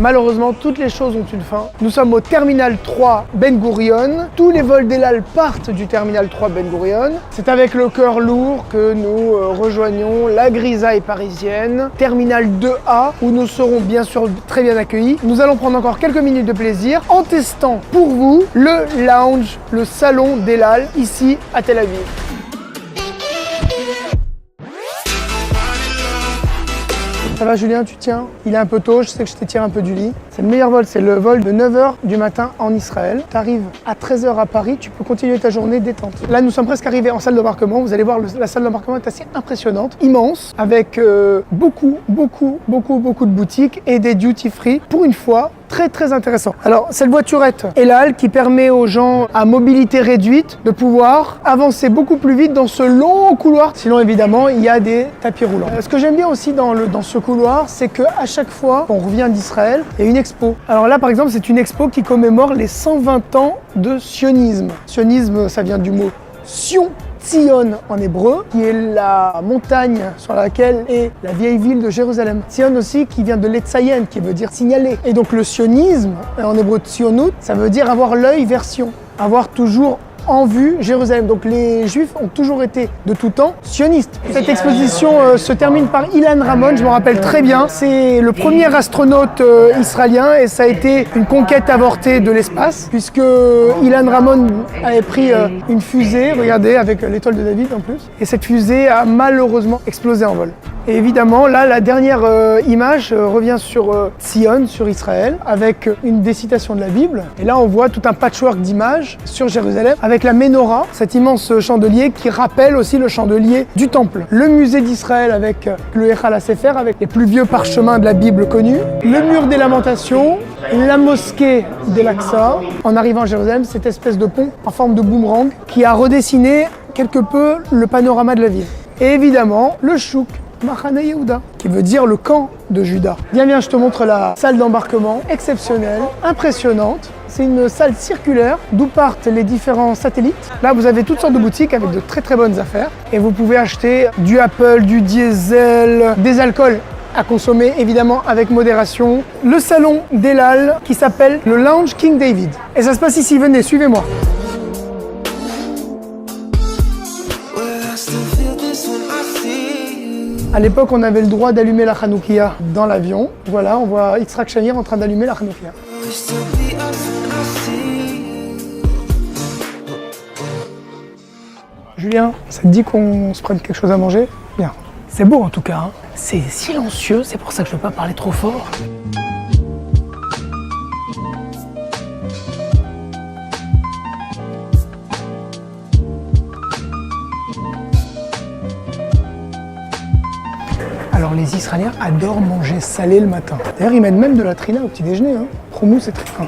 Malheureusement, toutes les choses ont une fin. Nous sommes au terminal 3 Ben Gurion. Tous les vols d'El Al partent du terminal 3 Ben Gurion. C'est avec le cœur lourd que nous rejoignons la grisaille parisienne, terminal 2A, où nous serons bien sûr très bien accueillis. Nous allons prendre encore quelques minutes de plaisir en testant pour vous le lounge, le salon d'El Al, ici à Tel Aviv. Ça va Julien, tu tiens? Il est un peu tôt, je sais que je t'étire un peu du lit. C'est le meilleur vol, c'est le vol de 9h du matin en Israël. Tu arrives à 13h à Paris, tu peux continuer ta journée détente. Là, nous sommes presque arrivés en salle d'embarquement. Vous allez voir, la salle d'embarquement est assez impressionnante, immense, avec beaucoup de boutiques et des duty free. Pour une fois, très intéressant. Alors, cette voiturette El Al qui permet aux gens à mobilité réduite de pouvoir avancer beaucoup plus vite dans ce long couloir. Sinon, évidemment, il y a des tapis roulants. Ce que j'aime bien aussi dans ce couloir, c'est qu'à chaque fois qu'on revient d'Israël, il y a une expo. Alors là, par exemple, c'est une expo qui commémore les 120 ans de sionisme. Sionisme, ça vient du mot Sion. Tzion en hébreu, qui est la montagne sur laquelle est la vieille ville de Jérusalem. Tzion aussi qui vient de l'Etzayen, qui veut dire signaler. Et donc le sionisme, en hébreu tzionut, ça veut dire avoir l'œil vers Sion, avoir toujours en vue Jérusalem. Donc les Juifs ont toujours été de tout temps sionistes. Cette exposition se termine par Ilan Ramon, je me rappelle très bien. C'est le premier astronaute israélien et ça a été une conquête avortée de l'espace puisque Ilan Ramon avait pris une fusée, regardez, avec l'étoile de David en plus. Et cette fusée a malheureusement explosé en vol. Et évidemment, là, la dernière image revient sur Tzion, sur Israël, avec une des citations de la Bible. Et là, on voit tout un patchwork d'images sur Jérusalem, avec la Ménorah, cet immense chandelier qui rappelle aussi le chandelier du Temple. Le musée d'Israël avec le Echal HaSefer, avec les plus vieux parchemins de la Bible connus. Le mur des Lamentations, la mosquée d'El-Aqsa. En arrivant à Jérusalem, cette espèce de pont en forme de boomerang qui a redessiné quelque peu le panorama de la ville. Et évidemment, le chouk. Machane Yehuda, qui veut dire le camp de Juda. Viens, je te montre la salle d'embarquement, exceptionnelle, impressionnante. C'est une salle circulaire d'où partent les différents satellites. Là, vous avez toutes sortes de boutiques avec de très bonnes affaires. Et vous pouvez acheter du Apple, du diesel, des alcools à consommer évidemment avec modération. Le salon d'El Al qui s'appelle le Lounge King David. Et ça se passe ici, venez, suivez-moi. À l'époque, on avait le droit d'allumer la Hanoukia dans l'avion. Voilà, on voit Yitzhak Shamir en train d'allumer la Hanoukia. Julien, ça te dit qu'on se prenne quelque chose à manger? Bien. C'est beau en tout cas, hein. C'est silencieux, c'est pour ça que je ne veux pas parler trop fort. Alors les Israéliens adorent manger salé le matin. D'ailleurs, ils mettent même de la trina au petit déjeuner. Hein. Promou, c'est très fin.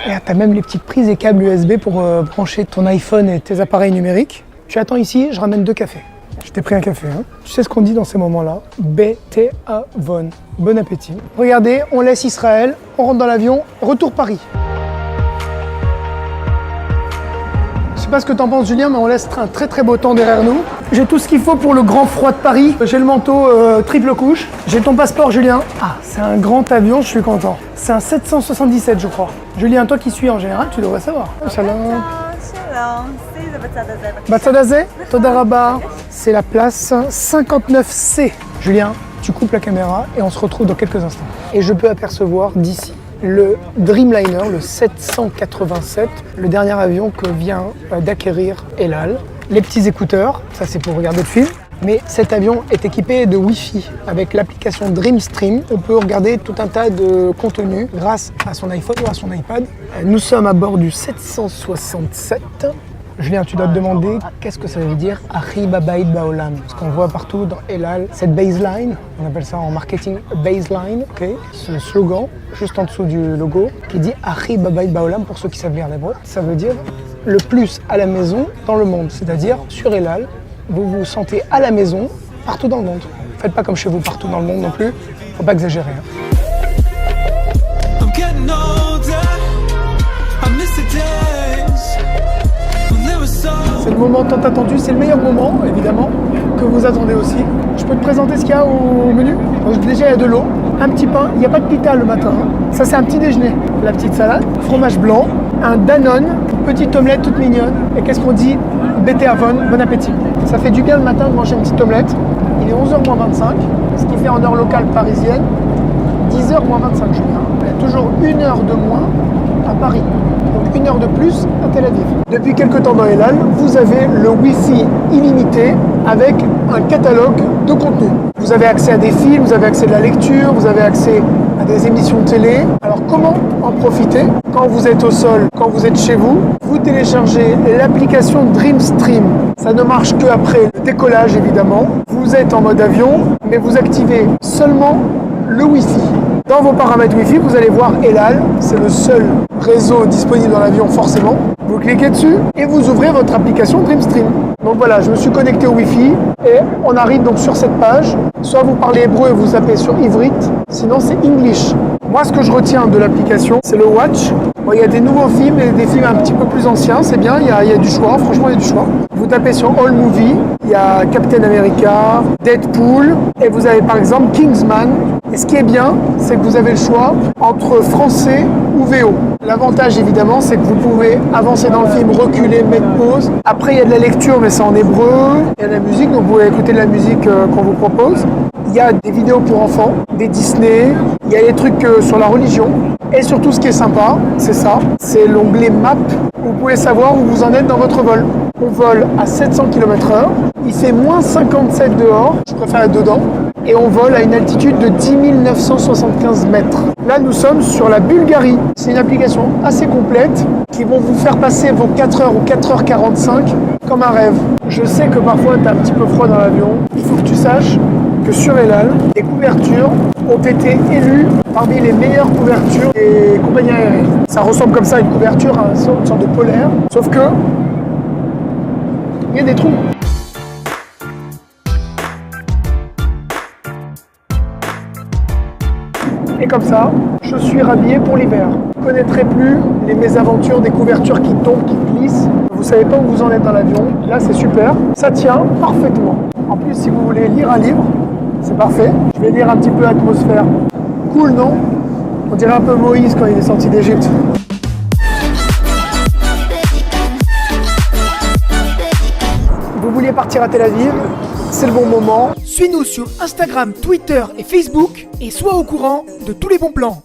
Et t'as même les petites prises et câbles USB pour brancher ton iPhone et tes appareils numériques. Tu attends ici, je ramène 2 cafés. Je t'ai pris un café. Hein. Tu sais ce qu'on dit dans ces moments-là? B-T-A-Von. Bon appétit. Regardez, on laisse Israël, on rentre dans l'avion, retour Paris. Je sais pas ce que t'en penses Julien, mais on laisse un très beau temps derrière nous. J'ai tout ce qu'il faut pour le grand froid de Paris. J'ai le manteau triple couche. J'ai ton passeport Julien. Ah, c'est un grand avion, je suis content. C'est un 777 je crois. Julien, toi qui suis en général, tu devrais savoir. Shalom. B'tzad hazeh, toda rabba. C'est la place 59C. Julien, tu coupes la caméra et on se retrouve dans quelques instants. Et je peux apercevoir d'ici le Dreamliner, le 787, le dernier avion que vient d'acquérir El Al. Les petits écouteurs, ça c'est pour regarder le film. Mais cet avion est équipé de Wi-Fi. Avec l'application DreamStream, on peut regarder tout un tas de contenus grâce à son iPhone ou à son iPad. Nous sommes à bord du 767. Julien, tu dois te demander qu'est-ce que ça veut dire Achi Babayit Baolam. Ce qu'on voit partout dans El Al, cette baseline, on appelle ça en marketing baseline, okay. Ce slogan juste en dessous du logo qui dit Achi Babayit Baolam pour ceux qui savent lire l'hébreu. Ça veut dire le plus à la maison dans le monde, c'est-à-dire sur El Al, vous vous sentez à la maison partout dans le monde. Faites pas comme chez vous partout dans le monde non plus, faut pas exagérer. C'est moment tant attendu, c'est le meilleur moment, évidemment, que vous attendez aussi. Je peux te présenter ce qu'il y a au menu. Donc, déjà, il y a de l'eau, un petit pain, il n'y a pas de pita le matin. Ça, c'est un petit déjeuner. La petite salade, fromage blanc, un Danone, petite omelette toute mignonne. Et qu'est-ce qu'on dit? Bete avon, bon appétit. Ça fait du bien le matin de manger une petite omelette. Il est 11h moins 25, ce qui fait en heure locale parisienne 10h moins 25, je crois. Il y a toujours 1 heure de moins à Paris. Donc 1 heure de plus à Tel Aviv. Depuis quelques temps dans Elal, vous avez le Wi-Fi illimité avec un catalogue de contenu. Vous avez accès à des films, vous avez accès à de la lecture, vous avez accès à des émissions de télé. Alors comment en profiter? Quand vous êtes au sol, quand vous êtes chez vous, vous téléchargez l'application Dreamstream. Ça ne marche qu'après le décollage évidemment. Vous êtes en mode avion, mais vous activez seulement le Wi-Fi. Dans vos paramètres Wi-Fi, vous allez voir Elal, c'est le seul réseau disponible dans l'avion forcément. Vous cliquez dessus et vous ouvrez votre application Dreamstream. Donc voilà, je me suis connecté au Wi-Fi et on arrive donc sur cette page. Soit vous parlez hébreu et vous tapez sur Ivrit, sinon c'est English. Moi, ce que je retiens de l'application, c'est le Watch. Bon, il y a des nouveaux films et des films un petit peu plus anciens, c'est bien, il y a du choix, franchement il y a du choix. Vous tapez sur All Movie, il y a Captain America, Deadpool, et vous avez par exemple Kingsman. Et ce qui est bien, c'est que vous avez le choix entre français ou VO. L'avantage évidemment, c'est que vous pouvez avancer dans le film, reculer, mettre pause. Après, il y a de la lecture, mais c'est en hébreu. Il y a de la musique, donc vous pouvez écouter de la musique qu'on vous propose. Il y a des vidéos pour enfants, des Disney, il y a des trucs sur la religion. Et surtout, ce qui est sympa, c'est ça, c'est l'onglet Map. Vous pouvez savoir où vous en êtes dans votre vol. On vole à 700 km/h, il fait moins 57 dehors, je préfère être dedans, et on vole à une altitude de 10 975 mètres. Là, nous sommes sur la Bulgarie. C'est une application assez complète qui vont vous faire passer vos 4h ou 4h45 comme un rêve. Je sais que parfois, tu as un petit peu froid dans l'avion. Il faut que tu saches que sur Elal, les couvertures ont été élues parmi les meilleures couvertures des compagnies aériennes. Ça ressemble comme ça à une couverture, à une sorte de polaire, sauf que il y a des trous. Et comme ça, je suis rhabillé pour l'hiver. Vous ne connaîtrez plus les mésaventures des couvertures qui tombent, qui glissent. Vous ne savez pas où vous en êtes dans l'avion. Là, c'est super. Ça tient parfaitement. En plus, si vous voulez lire un livre, c'est parfait. Je vais lire un petit peu Atmosphère. Cool, non? On dirait un peu Moïse quand il est sorti d'Égypte. Vous vouliez partir à Tel Aviv? C'est le bon moment. Suis-nous sur Instagram, Twitter et Facebook et sois au courant de tous les bons plans.